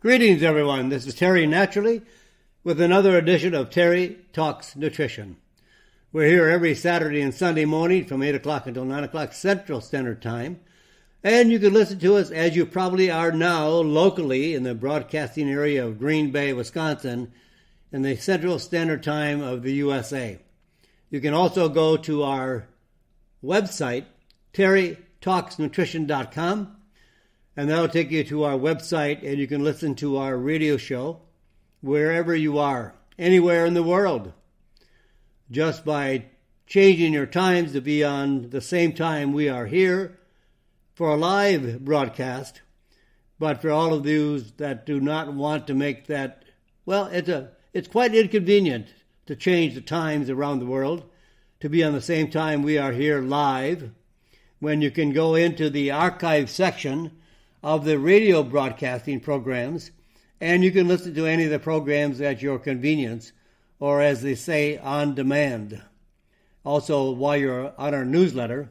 Greetings, everyone. This is Terry Naturally with another edition of Terry Talks Nutrition. We're here every Saturday and Sunday morning from 8 o'clock until 9 o'clock Central Standard Time. And you can listen to us as you probably are now locally in the broadcasting area of Green Bay, Wisconsin, in the Central Standard Time of the USA. You can also go to our website, terrytalksnutrition.com, and that'll take you to our website, and you can listen to our radio show wherever you are, anywhere in the world, just by changing your times to be on the same time we are here for a live broadcast. But for all of those that do not want to make that, well, it's quite inconvenient to change the times around the world to be on the same time we are here live, when you can go into the archive section of the radio broadcasting programs, and you can listen to any of the programs at your convenience, or as they say, on demand. Also, while you're on our newsletter,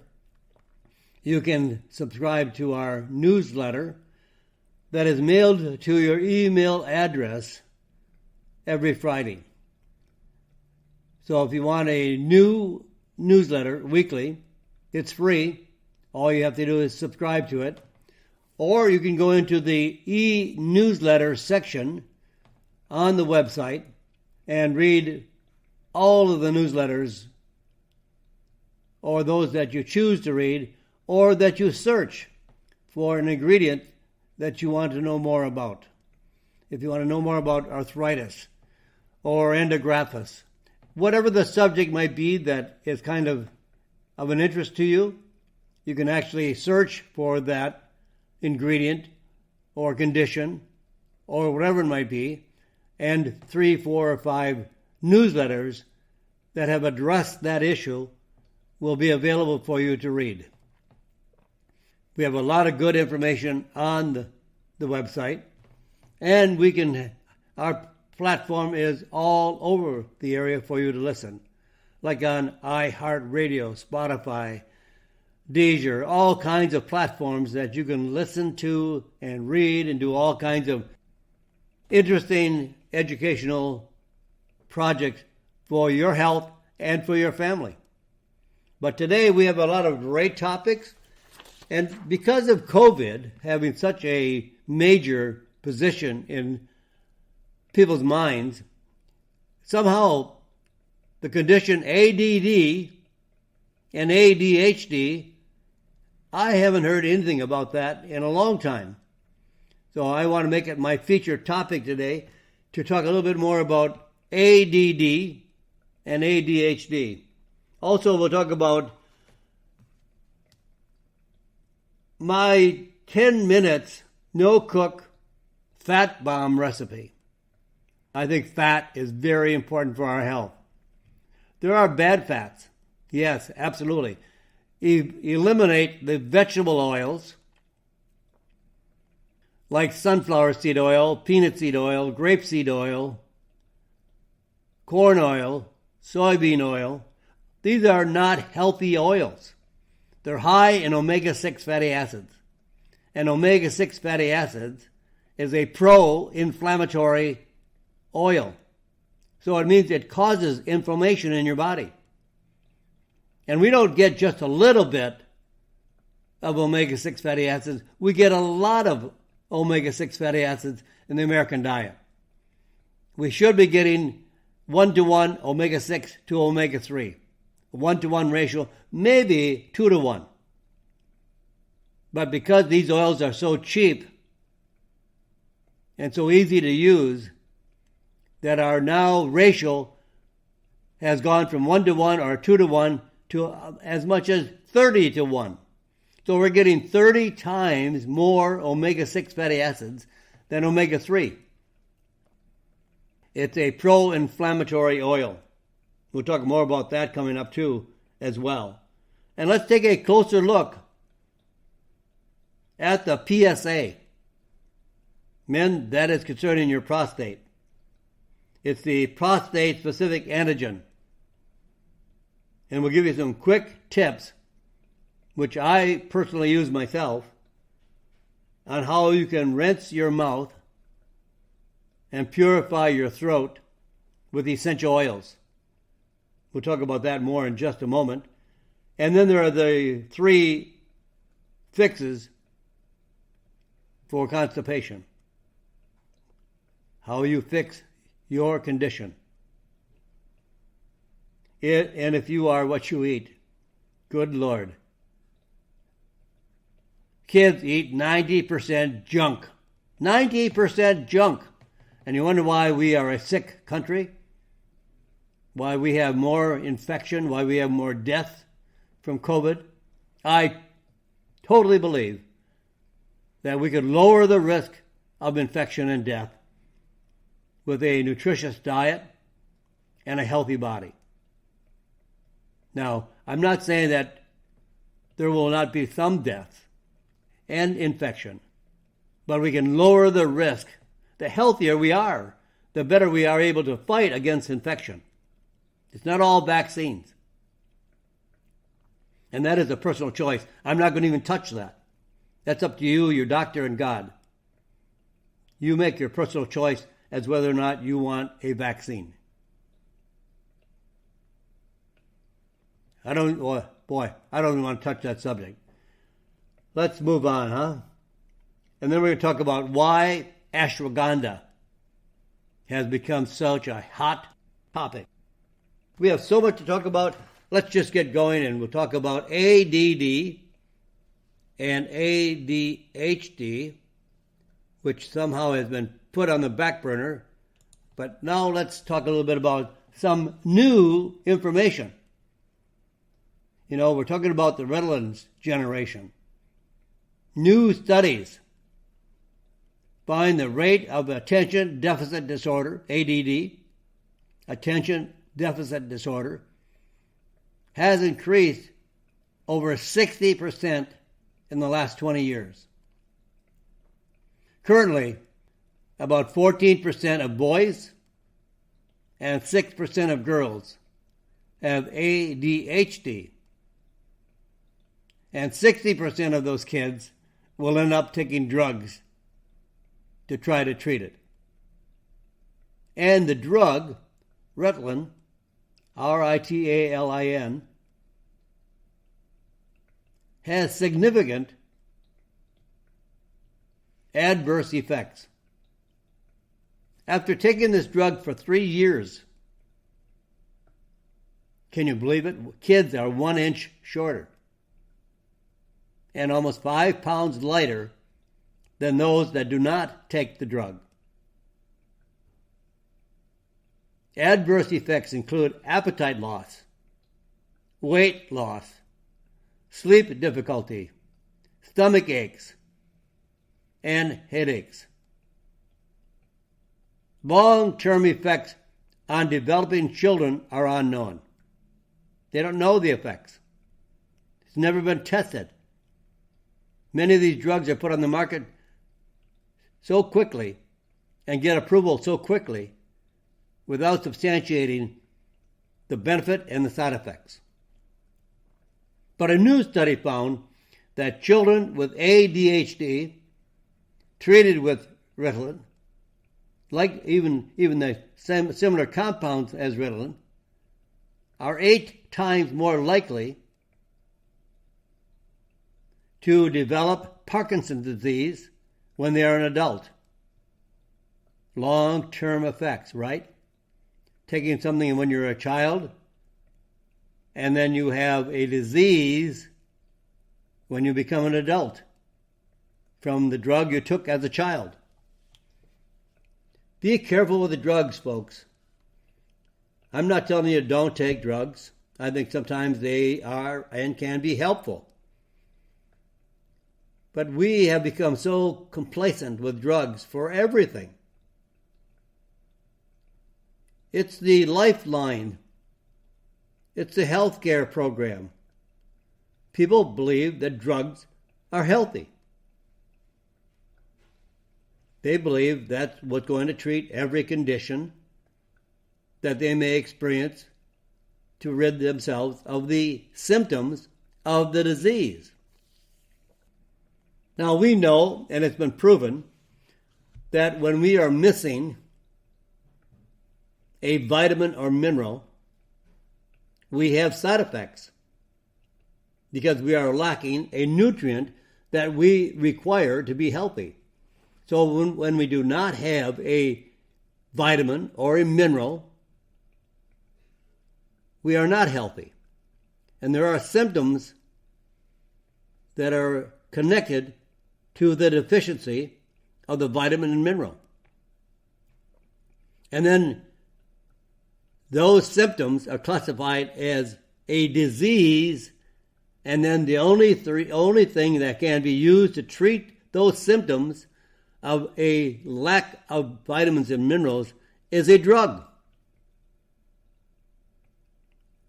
you can subscribe to our newsletter that is mailed to your email address every Friday. So if you want a new newsletter weekly, it's free. All you have to do is subscribe to it. Or you can go into the e-newsletter section on the website and read all of the newsletters, or those that you choose to read, or that you search for an ingredient that you want to know more about. If you want to know more about arthritis or endographis, whatever the subject might be that is kind of an interest to you, you can actually search for that ingredient or condition or whatever it might be, and 3, 4, or 5 newsletters that have addressed that issue will be available for you to read. We have a lot of good information on the website, and our platform is all over the area for you to listen, like on iHeartRadio, Spotify, Deezer, all kinds of platforms that you can listen to and read and do all kinds of interesting educational projects for your health and for your family. But today we have a lot of great topics, and because of COVID having such a major position in people's minds, somehow the condition ADD and ADHD, I haven't heard anything about that in a long time. So I want to make it my featured topic today to talk a little bit more about ADD and ADHD. Also, we'll talk about my 10 minutes no-cook fat bomb recipe. I think fat is very important for our health. There are bad fats. Yes, absolutely. Eliminate the vegetable oils like sunflower seed oil, peanut seed oil, grapeseed oil, corn oil, soybean oil. These are not healthy oils. They're high in omega-6 fatty acids. And omega-6 fatty acids is a pro-inflammatory oil. So it means it causes inflammation in your body. And we don't get just a little bit of omega-6 fatty acids. We get a lot of omega-6 fatty acids in the American diet. We should be getting 1-to-1 omega-6 to omega-3. A 1-to-1 ratio, maybe 2-to-1. But because these oils are so cheap and so easy to use, that our now ratio has gone from 1-to-1 or 2-to-1 to as much as 30-to-1. So we're getting 30 times more omega-6 fatty acids than omega-3. It's a pro-inflammatory oil. We'll talk more about that coming up too as well. And let's take a closer look at the PSA. Men, that is concerning your prostate. It's the prostate-specific antigen. And we'll give you some quick tips, which I personally use myself, on how you can rinse your mouth and purify your throat with essential oils. We'll talk about that more in just a moment. And then there are the 3 fixes for constipation. How you fix your condition. And if you are what you eat, good Lord. Kids eat 90% junk. 90% junk. And you wonder why we are a sick country? Why we have more infection? Why we have more death from COVID? I totally believe that we could lower the risk of infection and death with a nutritious diet and a healthy body. Now, I'm not saying that there will not be some death and infection, but we can lower the risk. The healthier we are, the better we are able to fight against infection. It's not all vaccines. And that is a personal choice. I'm not going to even touch that. That's up to you, your doctor, and God. You make your personal choice as whether or not you want a vaccine. I don't even want to touch that subject. Let's move on, huh? And then we're going to talk about why ashwagandha has become such a hot topic. We have so much to talk about. Let's just get going, and we'll talk about ADD and ADHD, which somehow has been put on the back burner. But now let's talk a little bit about some new information. You know, we're talking about the Ritalin generation. New studies find the rate of attention deficit disorder, ADD, attention deficit disorder, has increased over 60% in the last 20 years. Currently, about 14% of boys and 6% of girls have ADHD. And 60% of those kids will end up taking drugs to try to treat it. And the drug, Ritalin, Ritalin, has significant adverse effects. After taking this drug for 3 years, can you believe it? Kids are 1 inch shorter and almost 5 pounds lighter than those that do not take the drug. Adverse effects include appetite loss, weight loss, sleep difficulty, stomach aches, and headaches. Long-term effects on developing children are unknown. They don't know the effects. It's never been tested. Many of these drugs are put on the market so quickly and get approval so quickly without substantiating the benefit and the side effects. But a new study found that children with ADHD treated with Ritalin, like even the similar compounds as Ritalin, are 8 times more likely to develop Parkinson's disease when they are an adult. Long-term effects, right? Taking something when you're a child, and then you have a disease when you become an adult from the drug you took as a child. Be careful with the drugs, folks. I'm not telling you don't take drugs. I think sometimes they are and can be helpful. But we have become so complacent with drugs for everything. It's the lifeline. It's the healthcare program. People believe that drugs are healthy. They believe that's what's going to treat every condition that they may experience to rid themselves of the symptoms of the disease. Now we know, and it's been proven, that when we are missing a vitamin or mineral, we have side effects because we are lacking a nutrient that we require to be healthy. So when we do not have a vitamin or a mineral, we are not healthy. And there are symptoms that are connected to the deficiency of the vitamin and mineral. And then those symptoms are classified as a disease, and then the only thing that can be used to treat those symptoms of a lack of vitamins and minerals is a drug.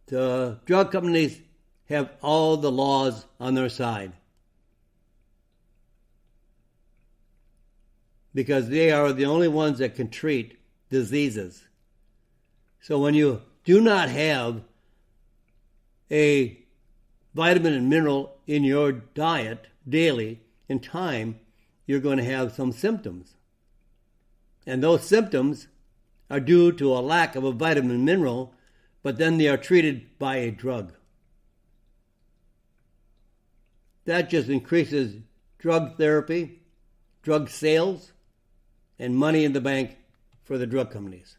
The drug companies have all the laws on their side because they are the only ones that can treat diseases. So when you do not have a vitamin and mineral in your diet daily in time, you're going to have some symptoms. And those symptoms are due to a lack of a vitamin and mineral, but then they are treated by a drug. That just increases drug therapy, drug sales, and money in the bank for the drug companies.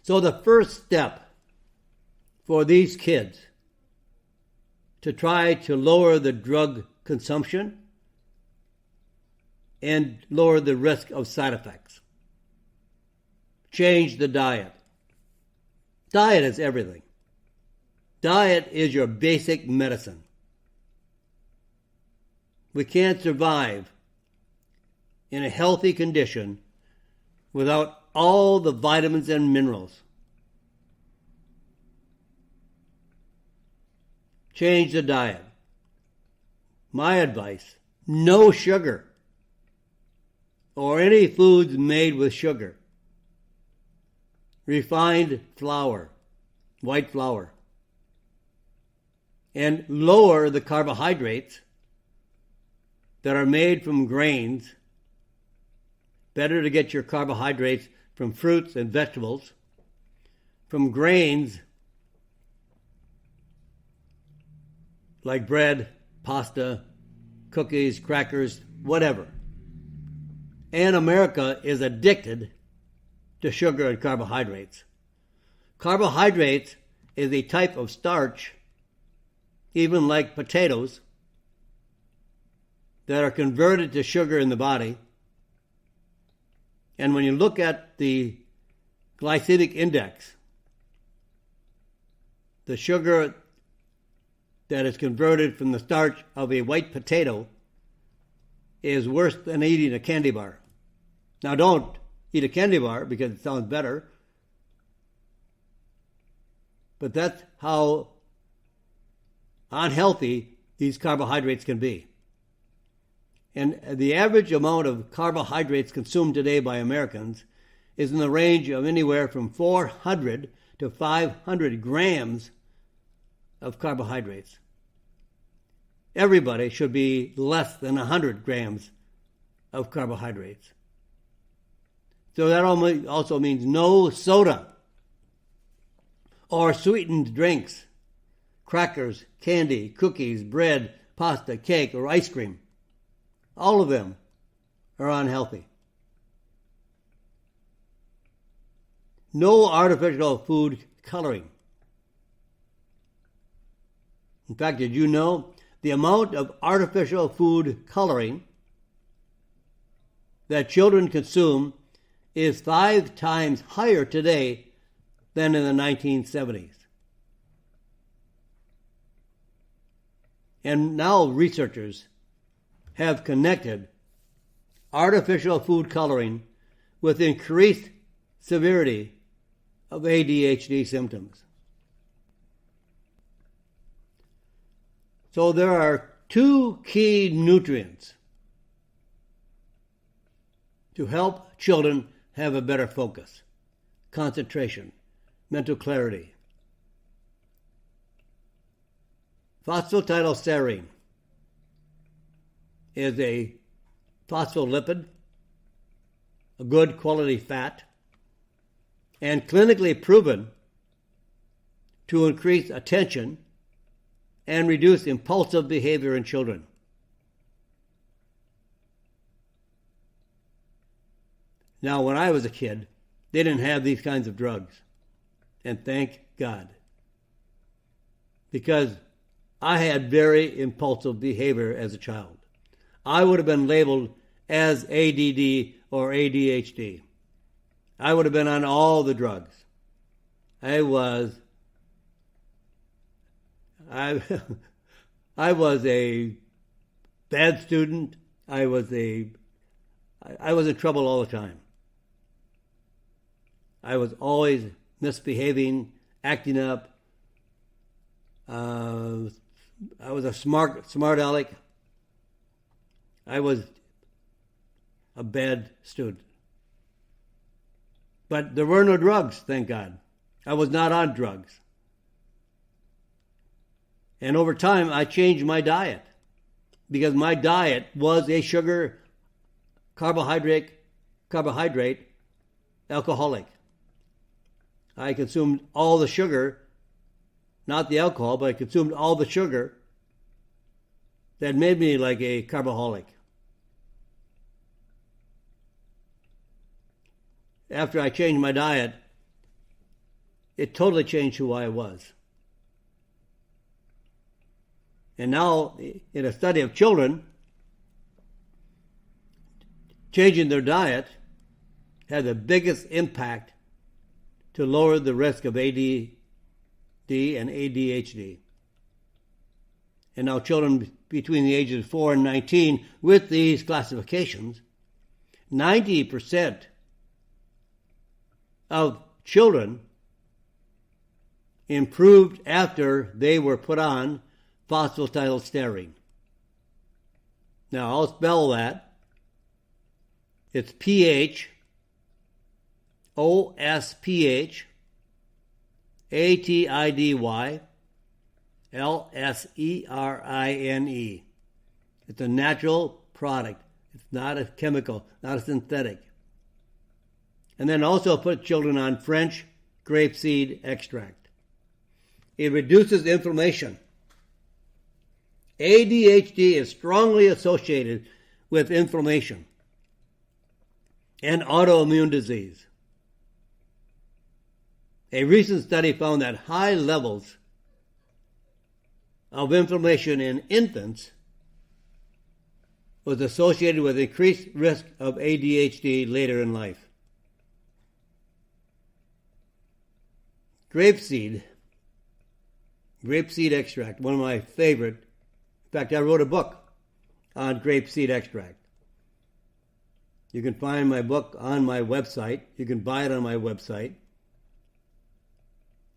So the first step for these kids to try to lower the drug consumption and lower the risk of side effects. Change the diet. Diet is everything. Diet is your basic medicine. We can't survive in a healthy condition without all the vitamins and minerals. Change the diet. My advice, no sugar or any foods made with sugar. Refined flour, white flour. And lower the carbohydrates that are made from grains. Better to get your carbohydrates from fruits and vegetables, from grains like bread, pasta, cookies, crackers, whatever. And America is addicted to sugar and carbohydrates. Carbohydrates is a type of starch, even like potatoes, that are converted to sugar in the body. And when you look at the glycemic index, the sugar that is converted from the starch of a white potato is worse than eating a candy bar. Now don't eat a candy bar because it sounds better, but that's how unhealthy these carbohydrates can be. And the average amount of carbohydrates consumed today by Americans is in the range of anywhere from 400 to 500 grams of carbohydrates. Everybody should be less than 100 grams of carbohydrates. So that also means no soda or sweetened drinks, crackers, candy, cookies, bread, pasta, cake, or ice cream. All of them are unhealthy. No artificial food coloring. In fact, did you know the amount of artificial food coloring that children consume is 5 times higher today than in the 1970s? And now researchers have connected artificial food coloring with increased severity of ADHD symptoms. So there are 2 key nutrients to help children have a better focus, concentration, mental clarity. Phosphatidylserine is a phospholipid, a good quality fat, and clinically proven to increase attention and reduce impulsive behavior in children. Now, when I was a kid, they didn't have these kinds of drugs. And thank God. Because I had very impulsive behavior as a child. I would have been labeled as ADD or ADHD. I would have been on all the drugs. I was a bad student. I was in trouble all the time. I was always misbehaving, acting up. I was a smart aleck. I was a bad student. But there were no drugs, thank God. I was not on drugs. And over time, I changed my diet because my diet was a sugar, carbohydrate alcoholic. I consumed all the sugar, not the alcohol, but I consumed all the sugar that made me like a carboholic. After I changed my diet, it totally changed who I was. And now, in a study of children, changing their diet had the biggest impact to lower the risk of ADD and ADHD. And now children between the ages of 4 and 19 with these classifications, 90% of children improved after they were put on phosphatidylserine. Now I'll spell that. It's PHOSPHATIDYLSERINE. It's a natural product. It's not a chemical, not a synthetic. And then also put children on French grapeseed extract. It reduces inflammation. ADHD is strongly associated with inflammation and autoimmune disease. A recent study found that high levels of inflammation in infants was associated with increased risk of ADHD later in life. Grapeseed extract, one of my favorite. In fact, I wrote a book on grapeseed extract. You can find my book on my website. You can buy it on my website.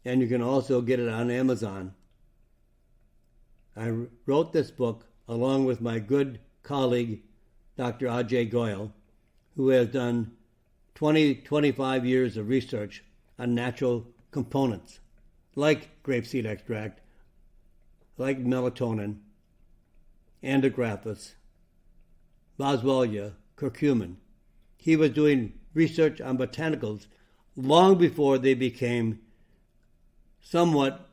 And you can also get it on Amazon. I wrote this book along with my good colleague, Dr. Adhd Goyal, who has done 25 years of research on natural components, like grapeseed extract, like melatonin, andrographis, boswellia, curcumin. He was doing research on botanicals long before they became somewhat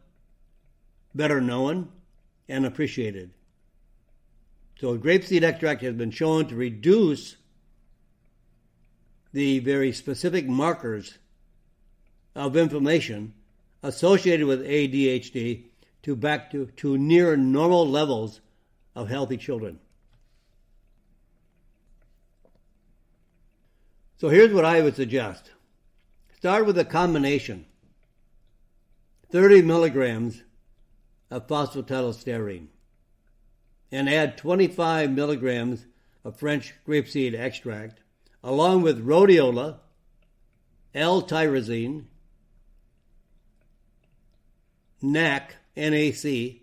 better known and appreciated. So grapeseed extract has been shown to reduce the very specific markers of inflammation associated with ADHD to back to near normal levels of healthy children. So here's what I would suggest. Start with a combination. 30 milligrams of phosphatidylserine and add 25 milligrams of French grapeseed extract along with rhodiola, L-tyrosine, NAC, N-A-C,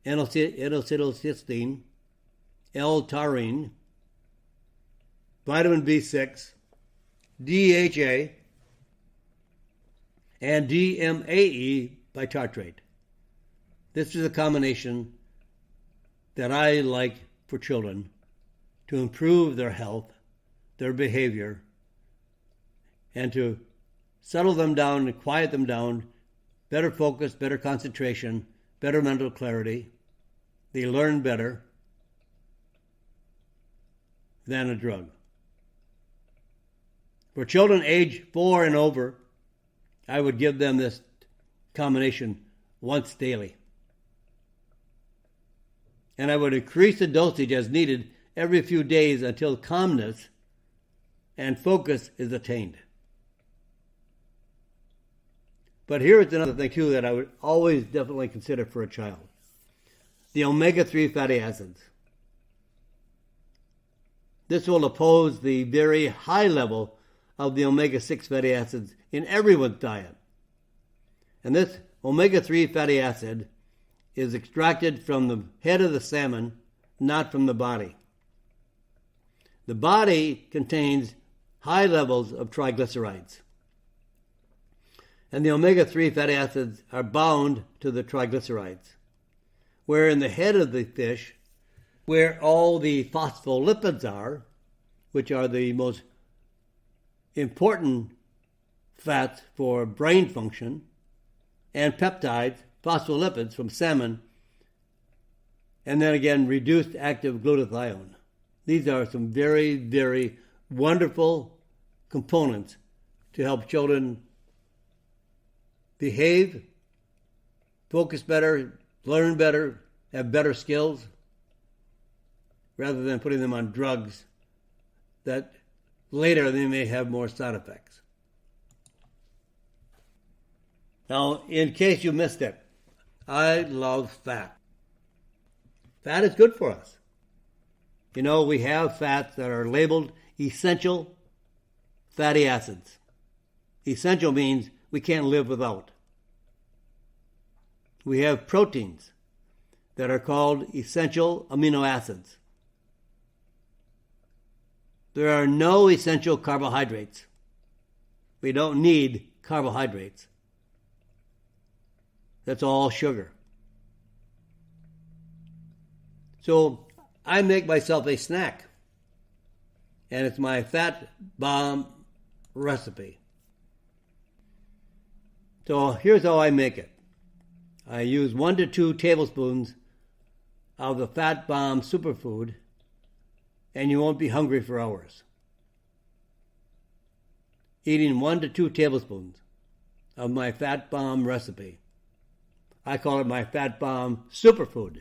N-acetylcysteine, L-taurine, vitamin B6, DHA, and DMAE bitartrate. This is a combination that I like for children to improve their health, their behavior, and to settle them down and quiet them down, better focus, better concentration, better mental clarity. They learn better than a drug. For children age 4 and over, I would give them this combination once daily. And I would increase the dosage as needed every few days until calmness and focus is attained. But here's another thing too that I would always definitely consider for a child. The omega-3 fatty acids. This will oppose the very high level of the omega-6 fatty acids in everyone's diet. And this omega-3 fatty acid is extracted from the head of the salmon, not from the body. The body contains high levels of triglycerides. And the omega-3 fatty acids are bound to the triglycerides. Where in the head of the fish, where all the phospholipids are, which are the most important fats for brain function, and peptides, phospholipids from salmon, and then again reduced active glutathione. These are some very, very wonderful components to help children behave, focus better, learn better, have better skills, rather than putting them on drugs that later they may have more side effects. Now, in case you missed it, I love fat. Fat is good for us. You know, we have fats that are labeled essential fatty acids. Essential means we can't live without. We have proteins that are called essential amino acids. There are no essential carbohydrates. We don't need carbohydrates. That's all sugar. So I make myself a snack, and it's my fat bomb recipe. So here's how I make it. I use 1 to 2 tablespoons of the Fat Bomb Superfood, and you won't be hungry for hours. Eating 1 to 2 tablespoons of my Fat Bomb recipe. I call it my Fat Bomb Superfood.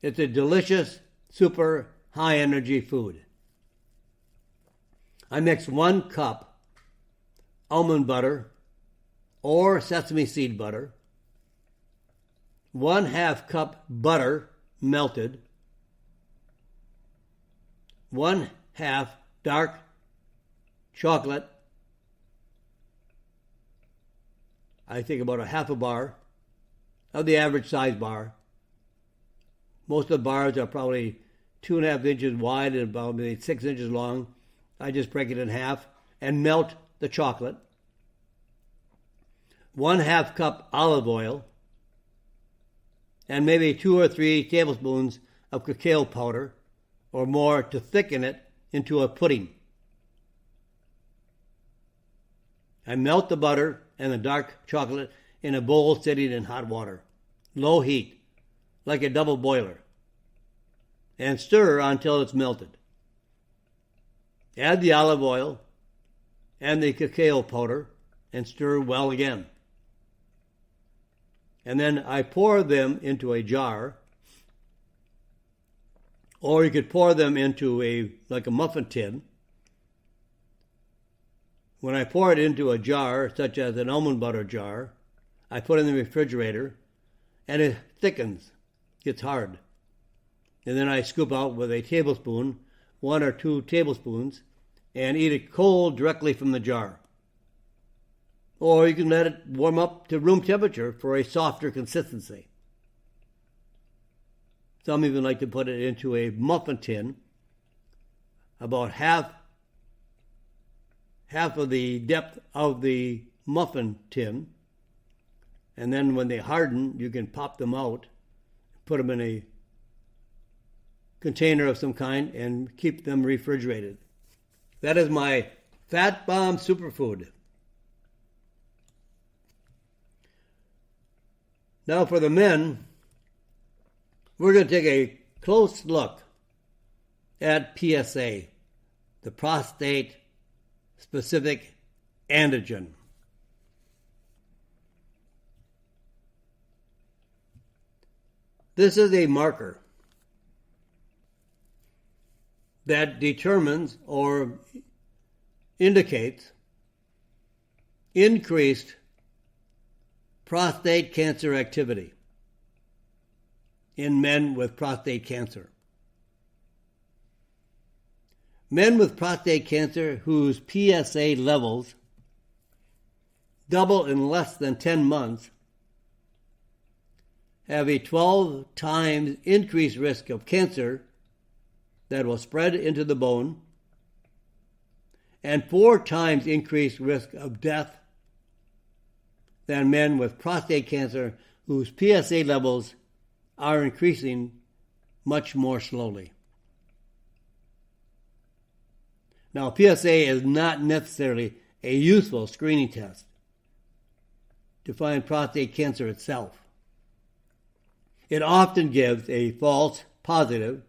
It's a delicious, super high-energy food. I mix 1 cup almond butter or sesame seed butter, 1/2 cup butter melted, 1/2 dark chocolate, I think about 1/2 bar of the average size bar. Most of the bars are probably 2.5 inches wide and about maybe 6 inches long. I just break it in half and melt the chocolate. 1/2 cup olive oil, and maybe 2 or 3 tablespoons of cacao powder or more to thicken it into a pudding. I melt the butter and the dark chocolate in a bowl sitting in hot water, low heat, like a double boiler, and stir until it's melted. Add the olive oil and the cacao powder and stir well again. And then I pour them into a jar, or you could pour them into like a muffin tin. When I pour it into a jar, such as an almond butter jar, I put it in the refrigerator, and it thickens, gets hard. And then I scoop out with a tablespoon, 1 or 2 tablespoons, and eat it cold directly from the jar. Or you can let it warm up to room temperature for a softer consistency. Some even like to put it into a muffin tin, about half of the depth of the muffin tin, and then when they harden, you can pop them out, put them in a container of some kind, and keep them refrigerated. That is my Bomb Superfood. Now for the men, we're going to take a close look at PSA, the prostate-specific antigen. This is a marker that determines or indicates increased prostate cancer activity in men with prostate cancer. Men with prostate cancer whose PSA levels double in less than 10 months have a 12 times increased risk of cancer that will spread into the bone and 4 times increased risk of death than men with prostate cancer whose PSA levels are increasing much more slowly. Now, PSA is not necessarily a useful screening test to find prostate cancer itself. It often gives a false positive,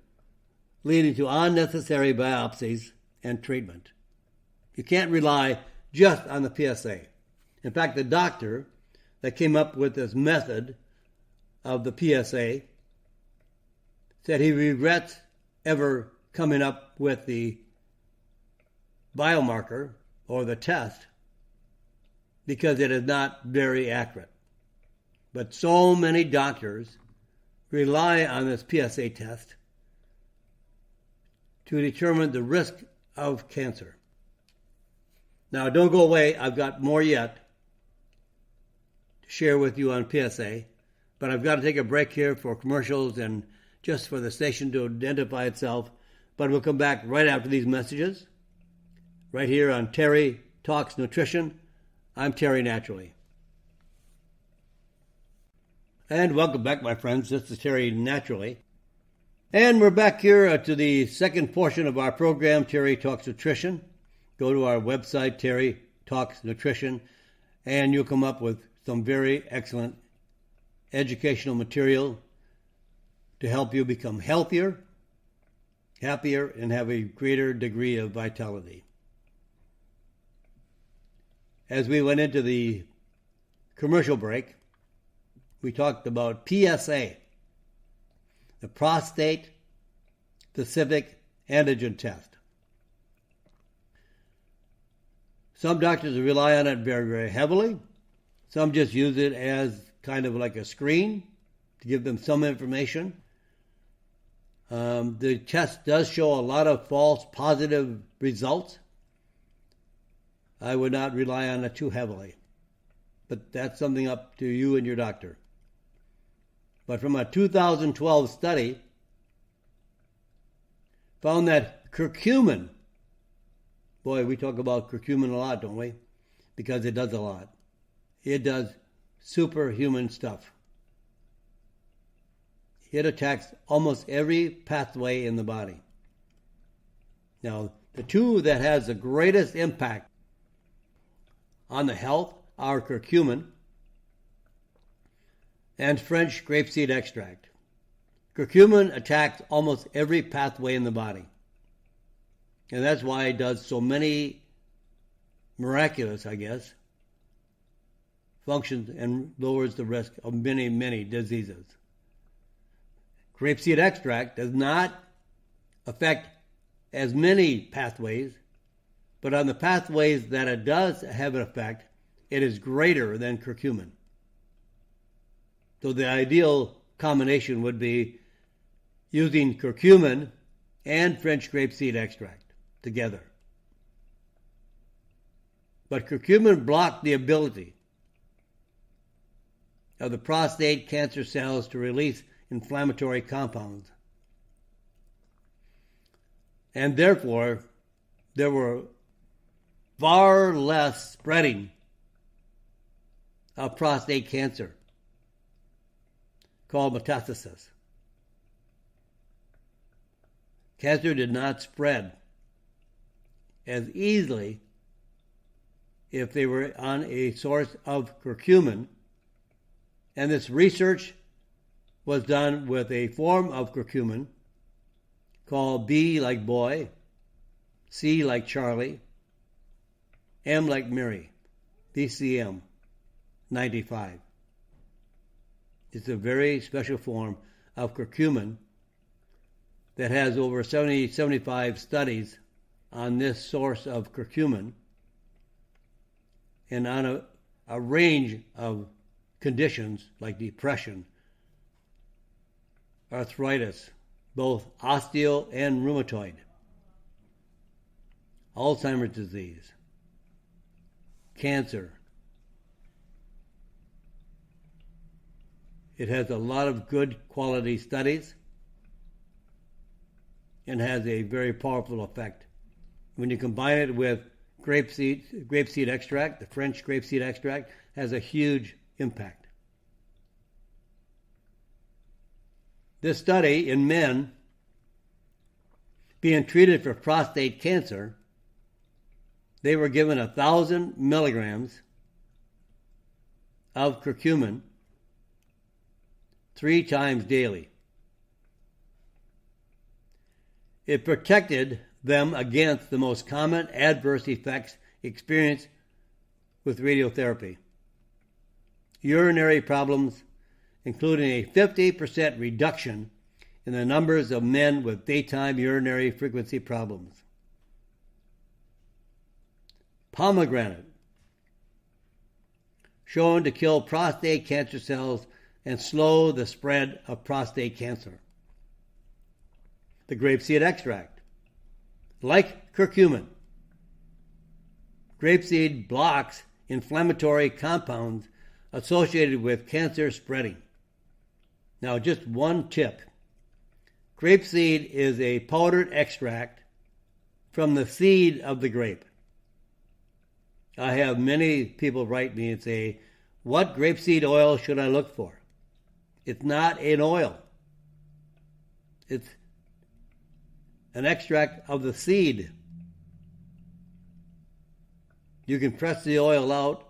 leading to unnecessary biopsies and treatment. You can't rely just on the PSA. In fact, the doctor that came up with this method of the PSA said he regrets ever coming up with the biomarker or the test because it is not very accurate. But so many doctors rely on this PSA test to determine the risk of cancer. Now, don't go away. I've got more yet to share with you on PSA, but I've got to take a break here for commercials and just for the station to identify itself. But we'll come back right after these messages, right here on Terry Talks Nutrition. I'm Terry Naturally. And welcome back, my friends. This is Terry Naturally. And we're back here to the second portion of our program, Terry Talks Nutrition. Go to our website, Terry Talks Nutrition, and you'll come up with some very excellent educational material to help you become healthier, happier, and have a greater degree of vitality. As we went into the commercial break, we talked about PSA, the prostate-specific antigen test. Some doctors rely on it very, very heavily. Some just use it as kind of like a screen to give them some information. The test does show a lot of false positive results. I would not rely on it too heavily. But that's something up to you and your doctor. But from a 2012 study, found that curcumin, boy, we talk about curcumin a lot, don't we? Because it does a lot. It does superhuman stuff. It attacks almost every pathway in the body. Now, the two that has the greatest impact on the health are curcumin and French grapeseed extract. Curcumin attacks almost every pathway in the body. And that's why it does so many miraculous, I guess, functions and lowers the risk of many, many diseases. Grapeseed extract does not affect as many pathways, but on the pathways that it does have an effect, it is greater than curcumin. So the ideal combination would be using curcumin and French grapeseed extract together. But curcumin blocked the ability of the prostate cancer cells to release inflammatory compounds. And therefore, there were far less spreading of prostate cancer, called metastasis. Cancer did not spread as easily if they were on a source of curcumin. And this research was done with a form of curcumin called B like boy, C like Charlie, M like Mary, BCM 95. It's a very special form of curcumin that has over 75 studies on this source of curcumin and on a range of conditions like depression, arthritis, both osteo and rheumatoid, Alzheimer's disease, cancer. It has a lot of good quality studies and has a very powerful effect. When you combine it with grapeseed extract, the French grapeseed extract has a huge impact. This study in men being treated for prostate cancer, they were given 1,000 milligrams of curcumin 3 times daily. It protected them against the most common adverse effects experienced with radiotherapy. Urinary problems, including a 50% reduction in the numbers of men with daytime urinary frequency problems. Pomegranate, shown to kill prostate cancer cells and slow the spread of prostate cancer. The grapeseed extract, like curcumin, grapeseed blocks inflammatory compounds associated with cancer spreading. Now, just one tip. Grapeseed is a powdered extract from the seed of the grape. I have many people write me and say, what grapeseed oil should I look for? It's not an oil. It's an extract of the seed. You can press the oil out,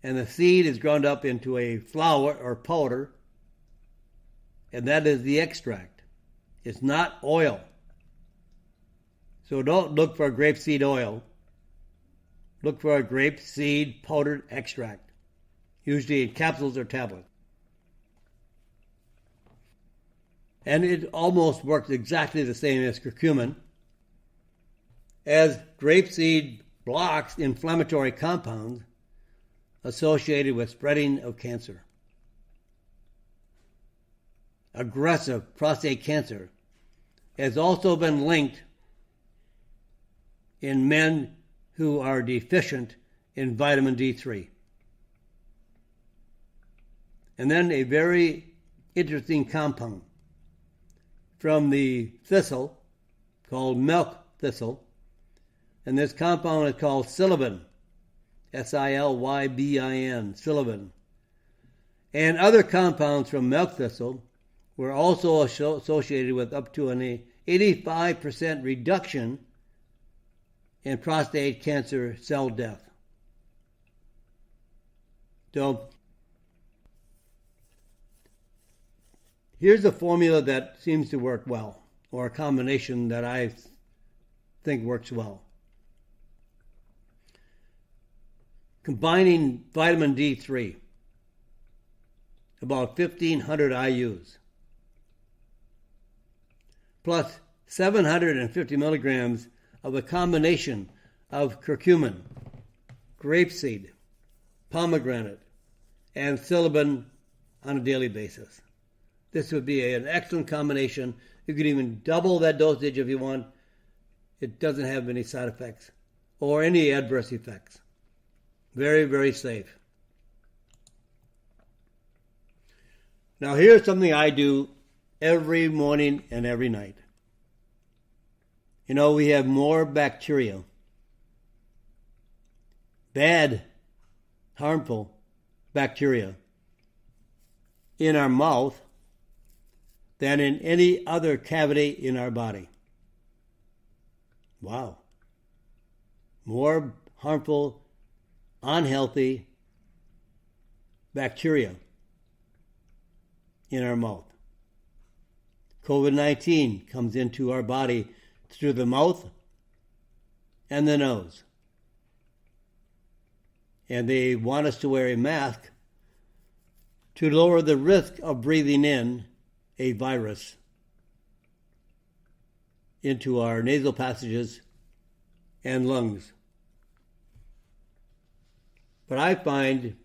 and the seed is ground up into a flour or powder, and that is the extract. It's not oil. So don't look for grapeseed oil. Look for a grapeseed powdered extract, usually in capsules or tablets. And it almost works exactly the same as curcumin, as grapeseed blocks inflammatory compounds associated with spreading of cancer. Aggressive prostate cancer has also been linked in men who are deficient in vitamin D3. And then a very interesting compound from the thistle called milk thistle, and this compound is called silibin, S-I-L-Y-B-I-N, silibin. And other compounds from milk thistle were also associated with up to an 85% reduction in prostate cancer cell death. So here's a formula that seems to work well, or a combination that I think works well. Combining vitamin D3, about 1,500 IUs, plus 750 milligrams of a combination of curcumin, grapeseed, pomegranate, and silibin on a daily basis. This would be an excellent combination. You could even double that dosage if you want. It doesn't have any side effects or any adverse effects. Very, very safe. Now here's something I do every morning and every night. You know, we have more bacteria, bad, harmful bacteria in our mouth than in any other cavity in our body. Wow. More harmful unhealthy bacteria in our mouth. COVID-19 comes into our body through the mouth and the nose. And they want us to wear a mask to lower the risk of breathing in a virus into our nasal passages and lungs. But I find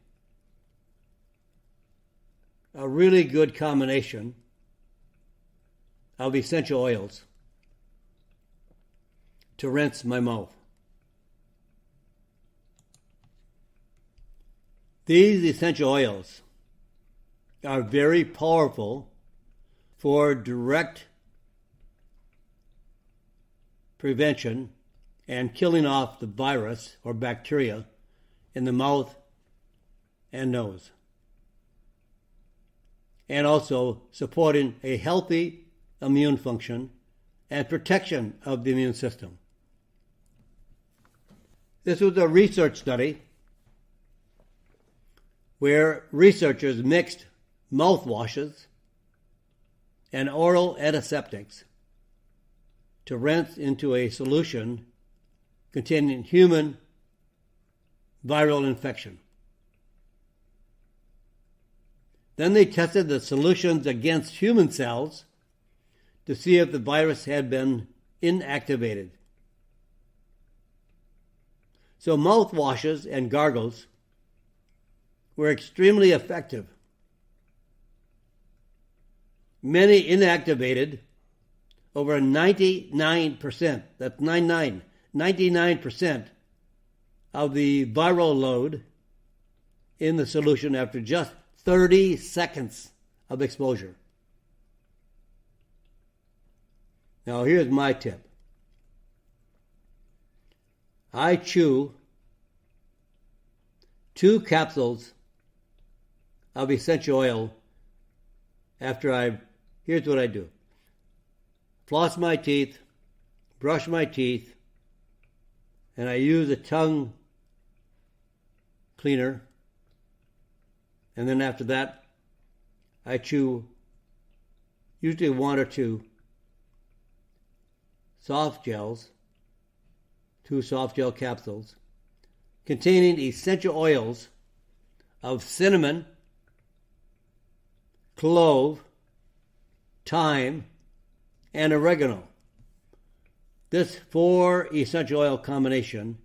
a really good combination of essential oils to rinse my mouth. These essential oils are very powerful for direct prevention and killing off the virus or bacteria in the mouth and nose, and also supporting a healthy immune function and protection of the immune system. This was a research study where researchers mixed mouthwashes and oral antiseptics to rinse into a solution containing human viral infection. Then they tested the solutions against human cells to see if the virus had been inactivated. So mouthwashes and gargles were extremely effective. Many inactivated over 99%, that's 99% of the viral load in the solution after just 30 seconds of exposure. Now here's my tip. I chew 2 capsules of essential oil here's what I do. Floss my teeth, brush my teeth, and I use a tongue cleaner. And then after that, I chew usually 1 or 2 soft gels, 2 soft gel capsules, containing essential oils of cinnamon, clove, thyme, and oregano. This 4 essential oil combination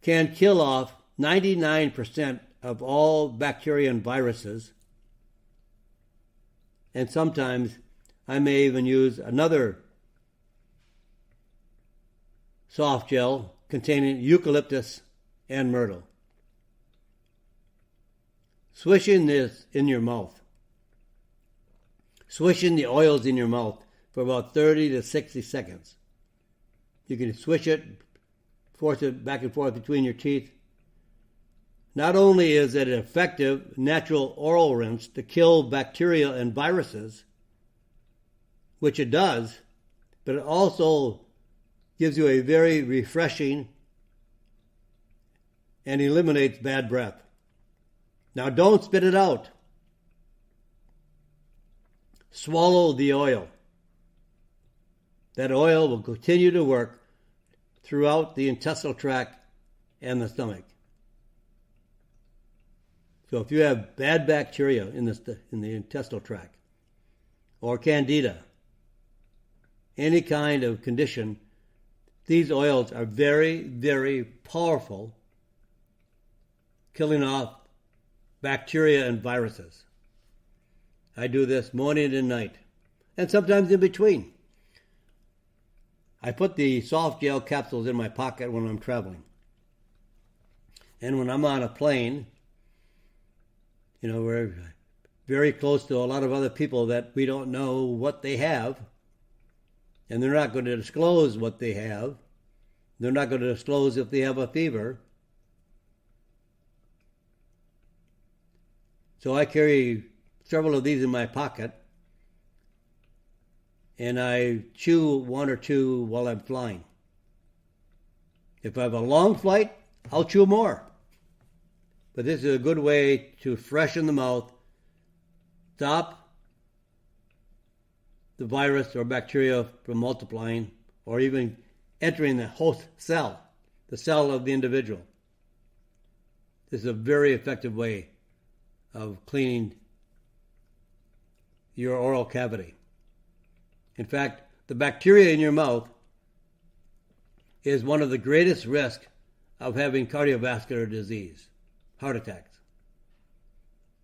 can kill off 99% of all bacteria and viruses, and sometimes I may even use another soft gel containing eucalyptus and myrtle. Swishing this in your mouth. Swishing the oils in your mouth for about 30 to 60 seconds. You can swish it, force it back and forth between your teeth. Not only is it an effective natural oral rinse to kill bacteria and viruses, which it does, but it also gives you a very refreshing and eliminates bad breath. Now don't spit it out. Swallow the oil. That oil will continue to work throughout the intestinal tract and the stomach. So if you have bad bacteria in the intestinal tract, or candida, any kind of condition, these oils are very, very powerful, killing off bacteria and viruses. I do this morning and night, and sometimes in between. I put the soft gel capsules in my pocket when I'm traveling. And when I'm on a plane, we're very close to a lot of other people that we don't know what they have, and they're not going to disclose what they have. They're not going to disclose if they have a fever. So I carry several of these in my pocket, and I chew 1 or 2 while I'm flying. If I have a long flight, I'll chew more. But this is a good way to freshen the mouth, stop the virus or bacteria from multiplying or even entering the host cell, the cell of the individual. This is a very effective way of cleaning your oral cavity. In fact, the bacteria in your mouth is one of the greatest risks of having cardiovascular disease, heart attacks.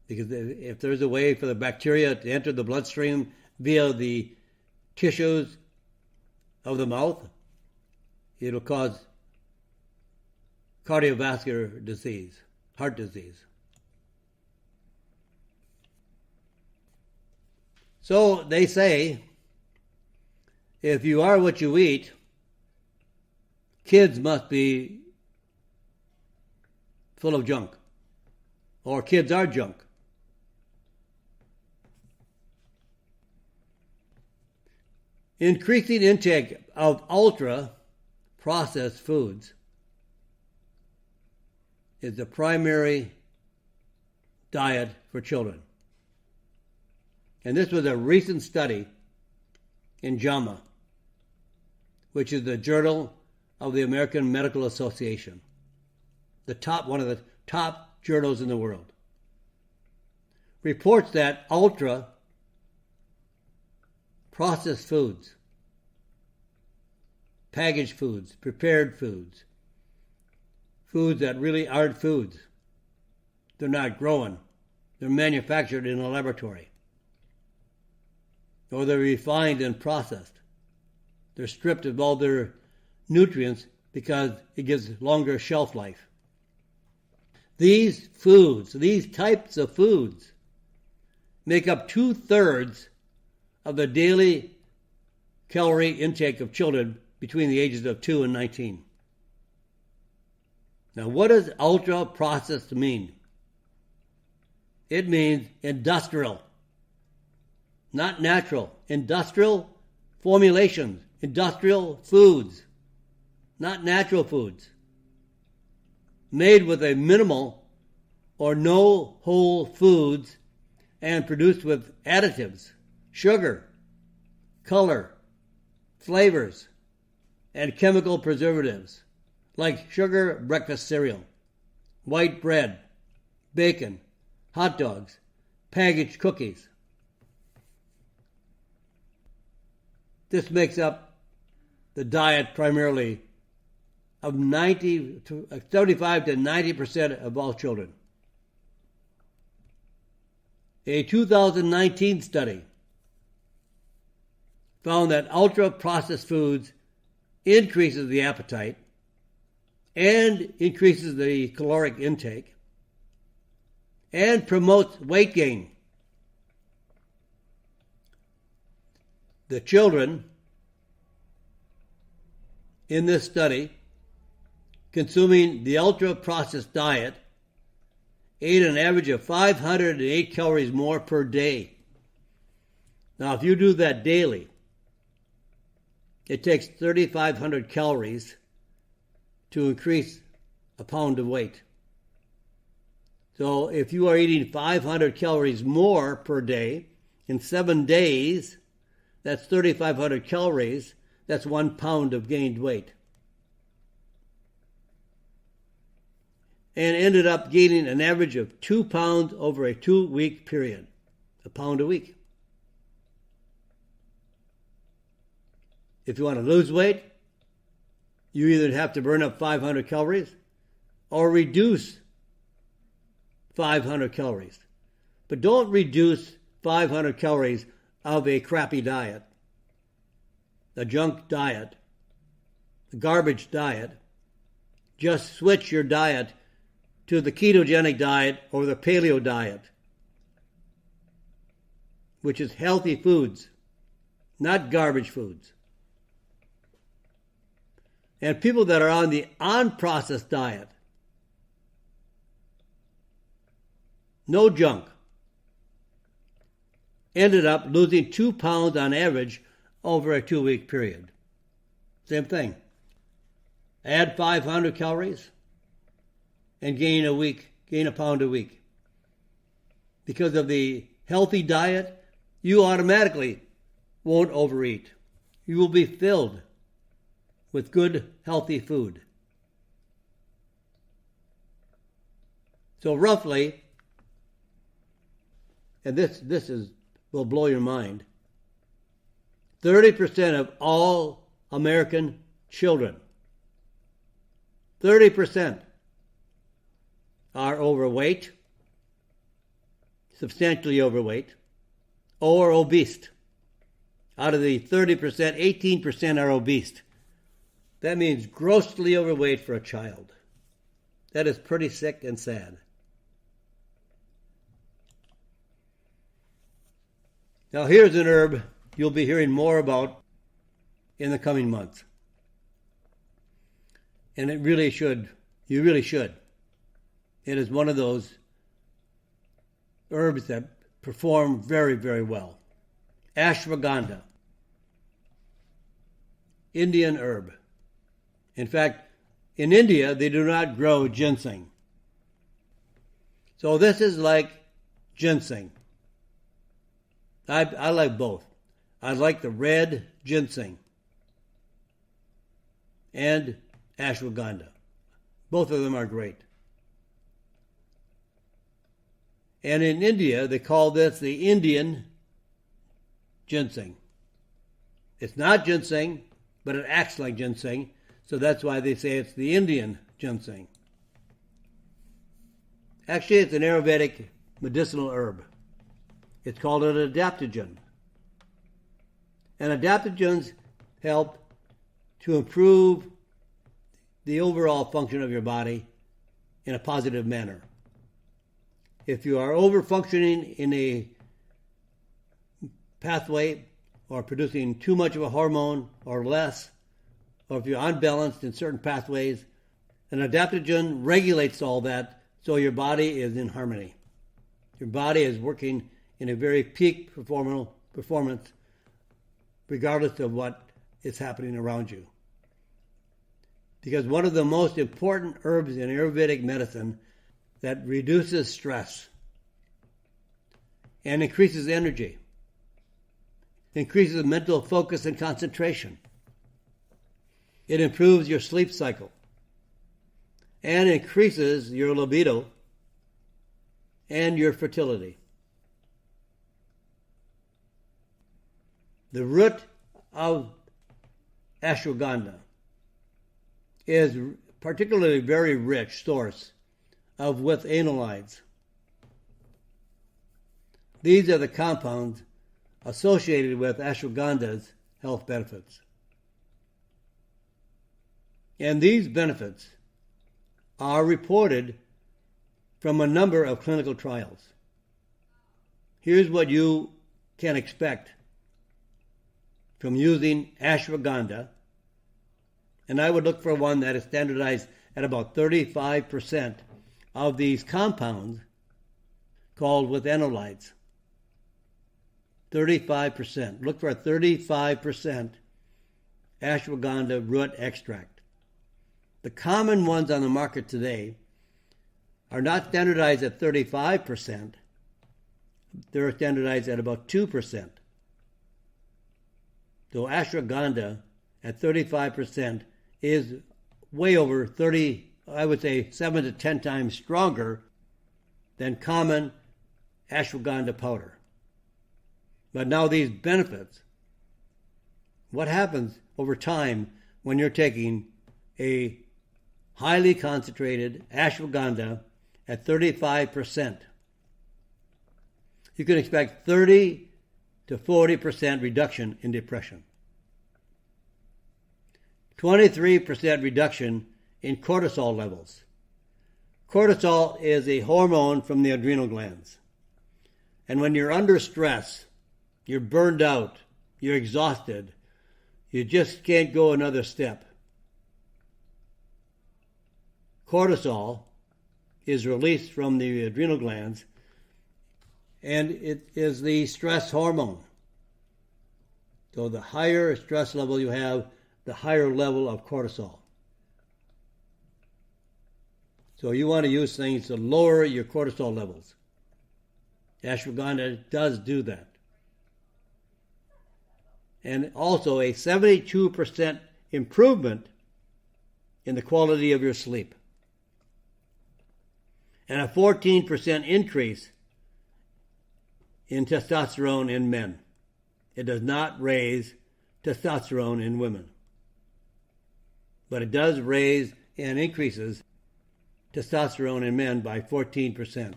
Because if there's a way for the bacteria to enter the bloodstream via the tissues of the mouth, it'll cause cardiovascular disease, heart disease. So they say, if you are what you eat, kids must be full of junk, or kids are junk. Increasing intake of ultra-processed foods is the primary diet for children. And this was a recent study in JAMA, which is the Journal of the American Medical Association, one of the top journals in the world, reports that ultra-processed foods, packaged foods, prepared foods, foods that really aren't foods. They're not growing. They're manufactured in a laboratory. Or they're refined and processed. They're stripped of all their nutrients because it gives longer shelf life. These foods, these types of foods, make up 2/3 of the daily calorie intake of children between the ages of 2 and 19. Now, what does ultra-processed mean? It means industrial, not natural. Industrial formulations, industrial foods, not natural foods, made with a minimal or no whole foods and produced with additives, sugar, color, flavors, and chemical preservatives like sugar breakfast cereal, white bread, bacon, hot dogs, packaged cookies. This makes up the diet primarily of 75 to 90% of all children. A 2019 study found that ultra-processed foods increases the appetite and increases the caloric intake and promotes weight gain. The children in this study consuming the ultra-processed diet ate an average of 508 calories more per day. Now, if you do that daily, it takes 3,500 calories to increase a pound of weight. So if you are eating 500 calories more per day in 7 days, that's 3,500 calories. That's 1 pound of gained weight. And ended up gaining an average of 2 pounds over a 2-week period. A pound a week. If you want to lose weight, you either have to burn up 500 calories or reduce 500 calories. But don't reduce 500 calories of a crappy diet, the junk diet, the garbage diet. Just switch your diet to the ketogenic diet or the paleo diet, which is healthy foods, not garbage foods. And people that are on the unprocessed diet, no junk, ended up losing 2 pounds on average over a 2-week period. Same thing. Add 500 calories, and gain a pound a week. Because of the healthy diet, you automatically won't overeat. You will be filled with good, healthy food. So roughly, and this will blow your mind, 30% of all American children, 30% are overweight, substantially overweight, or obese. Out of the 30%, 18% are obese. That means grossly overweight for a child. That is pretty sick and sad. Now here's an herb you'll be hearing more about in the coming months. And you really should. It is one of those herbs that perform very, very well. Ashwagandha. Indian herb. In fact, in India, they do not grow ginseng. So this is like ginseng. I like both. I like the red ginseng and ashwagandha. Both of them are great. And in India, they call this the Indian ginseng. It's not ginseng, but it acts like ginseng, so that's why they say it's the Indian ginseng. Actually, it's an Ayurvedic medicinal herb. It's called an adaptogen. And adaptogens help to improve the overall function of your body in a positive manner. If you are over-functioning in a pathway or producing too much of a hormone or less, or if you're unbalanced in certain pathways, an adaptogen regulates all that so your body is in harmony. Your body is working in a very peak performance regardless of what is happening around you. Because one of the most important herbs in Ayurvedic medicine that reduces stress and increases energy, increases mental focus and concentration. It improves your sleep cycle and increases your libido and your fertility. The root of ashwagandha is particularly very rich source of withanolides. These are the compounds associated with ashwagandha's health benefits. And these benefits are reported from a number of clinical trials. Here's what you can expect from using ashwagandha, and I would look for one that is standardized at about 35% of these compounds called withanolides. 35%. Look for a 35% ashwagandha root extract. The common ones on the market today are not standardized at 35%. They're standardized at about 2%. So ashwagandha at 35% is way over 7 to 10 times stronger than common ashwagandha powder. But now these benefits, what happens over time when you're taking a highly concentrated ashwagandha at 35%? You can expect 30 to 40% reduction in depression. 23% reduction in cortisol levels. Cortisol is a hormone from the adrenal glands. And when you're under stress, you're burned out, you're exhausted, you just can't go another step. Cortisol is released from the adrenal glands, and it is the stress hormone. So the higher stress level you have, the higher level of cortisol. So you want to use things to lower your cortisol levels. Ashwagandha does do that. And also a 72% improvement in the quality of your sleep. And a 14% increase in testosterone in men. It does not raise testosterone in women. But it does raise and increases testosterone in men by 14%.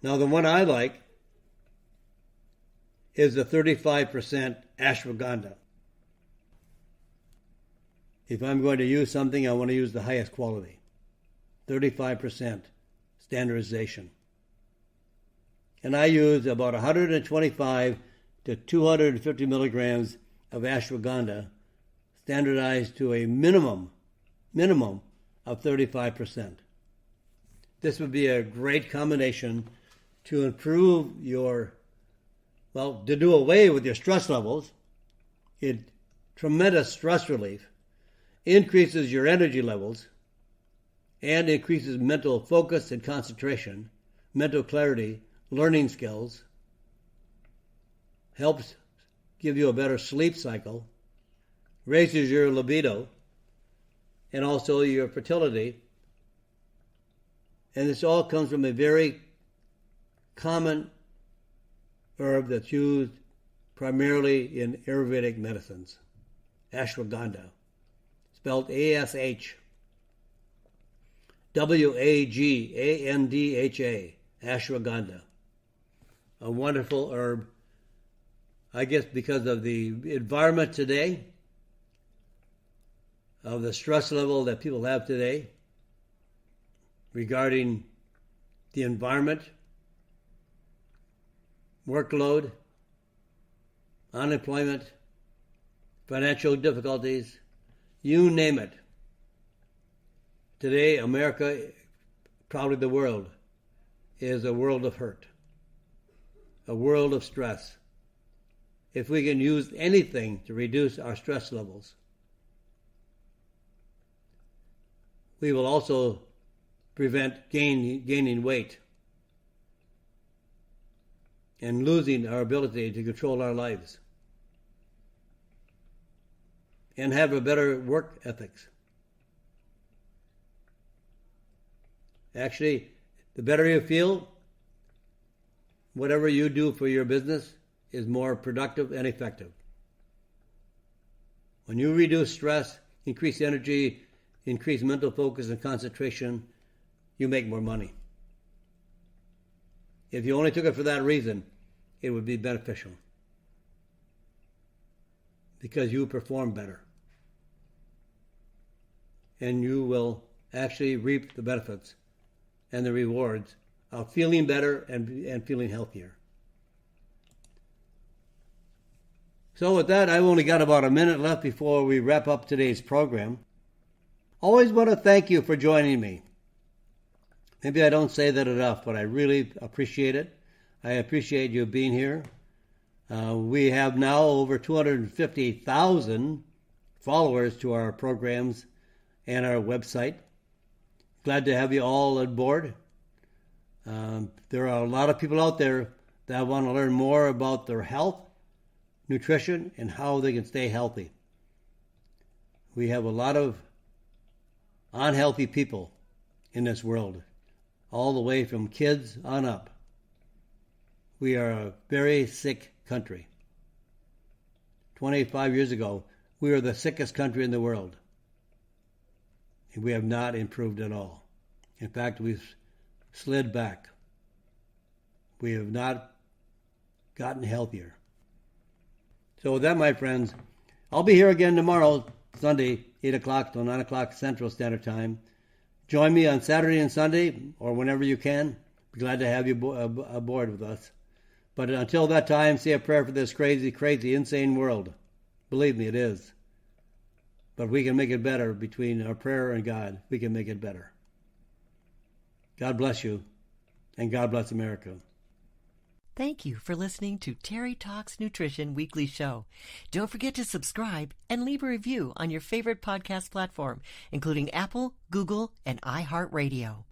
Now the one I like is the 35% ashwagandha. If I'm going to use something, I want to use the highest quality. 35% standardization. And I use about 125 to 250 milligrams of ashwagandha, standardized to a minimum of 35%. This would be a great combination to improve to do away with your stress levels. Tremendous stress relief, increases your energy levels, and increases mental focus and concentration, mental clarity, learning skills, helps give you a better sleep cycle, raises your libido, and also your fertility. And this all comes from a very common herb that's used primarily in Ayurvedic medicines, ashwagandha, spelled ASHWAGANDHA, ashwagandha. A wonderful herb, I guess because of the environment today, of the stress level that people have today regarding the environment, workload, unemployment, financial difficulties, you name it. Today, America, probably the world, is a world of hurt, a world of stress. If we can use anything to reduce our stress levels, we will also prevent gaining weight and losing our ability to control our lives and have a better work ethics. Actually, the better you feel, whatever you do for your business is more productive and effective. When you reduce stress, increase energy, increase mental focus and concentration, you make more money. If you only took it for that reason, it would be beneficial because you perform better. And you will actually reap the benefits and the rewards of feeling better and feeling healthier. So with that, I've only got about a minute left before we wrap up today's program. Always want to thank you for joining me. Maybe I don't say that enough, but I really appreciate it. I appreciate you being here. We have now over 250,000 followers to our programs and our website. Glad to have you all on board. There are a lot of people out there that want to learn more about their health, nutrition, and how they can stay healthy. We have a lot of unhealthy people in this world, all the way from kids on up. We are a very sick country. 25 years ago, we were the sickest country in the world. And we have not improved at all. In fact, we've slid back. We have not gotten healthier. So with that, my friends, I'll be here again tomorrow, Sunday, 8 o'clock till 9 o'clock Central Standard Time. Join me on Saturday and Sunday, or whenever you can. Be glad to have you aboard with us. But until that time, say a prayer for this crazy, insane world. Believe me, it is. But we can make it better between our prayer and God. We can make it better. God bless you, and God bless America. Thank you for listening to Terry Talks Nutrition Weekly Show. Don't forget to subscribe and leave a review on your favorite podcast platform, including Apple, Google, and iHeartRadio.